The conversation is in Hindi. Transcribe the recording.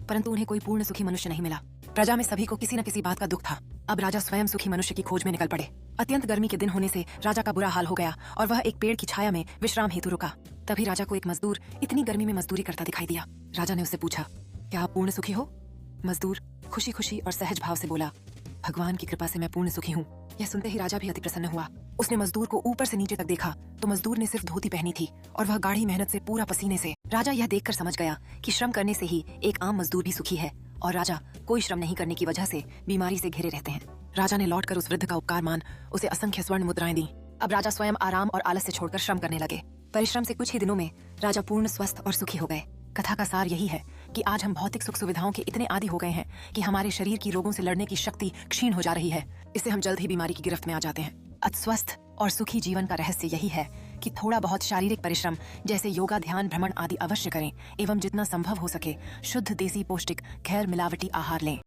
परंतु उन्हें कोई पूर्ण सुखी मनुष्य नहीं मिला। प्रजा में सभी को किसी न किसी बात का दुख था। अब राजा स्वयं सुखी मनुष्य की खोज में निकल पड़े। अत्यंत गर्मी के दिन होने से राजा का बुरा हाल हो गया और वह एक पेड़ की छाया में विश्राम हेतु रुका। तभी राजा को एक मजदूर इतनी गर्मी में मजदूरी करता दिखाई दिया। राजा ने उससे पूछा, क्या आप पूर्ण सुखी हो? मजदूर खुशी खुशी और सहज भाव से बोला, भगवान की कृपा से मैं पूर्ण सुखी हूँ। यह सुनते ही राजा भी अति प्रसन्न हुआ। उसने मजदूर को ऊपर से नीचे तक देखा तो मजदूर ने सिर्फ धोती पहनी थी और वह गाढ़ी मेहनत से पूरा पसीने से। राजा यह देखकर समझ गया कि श्रम करने से ही एक आम मजदूर भी सुखी है और राजा कोई श्रम नहीं करने की वजह से बीमारी से घिरे रहते हैं। राजा ने लौटकर उस वृद्ध का उपकार मान उसे असंख्य स्वर्ण मुद्राएं दी। अब राजा स्वयं आराम और आलस्य छोड़कर श्रम करने लगे। परिश्रम से कुछ ही दिनों में राजा पूर्ण स्वस्थ और सुखी हो गए। कथा का सार यही है कि आज हम भौतिक सुख सुविधाओं के इतने आदी हो गए हैं कि हमारे शरीर की रोगों से लड़ने की शक्ति क्षीण हो जा रही है। इससे हम जल्द ही बीमारी की गिरफ्त में आ जाते हैं। स्वस्थ और सुखी जीवन का रहस्य यही है कि थोड़ा बहुत शारीरिक परिश्रम जैसे योगा, ध्यान, भ्रमण आदि अवश्य करें एवं जितना संभव हो सके शुद्ध देसी पौष्टिक गैर मिलावटी आहार लें।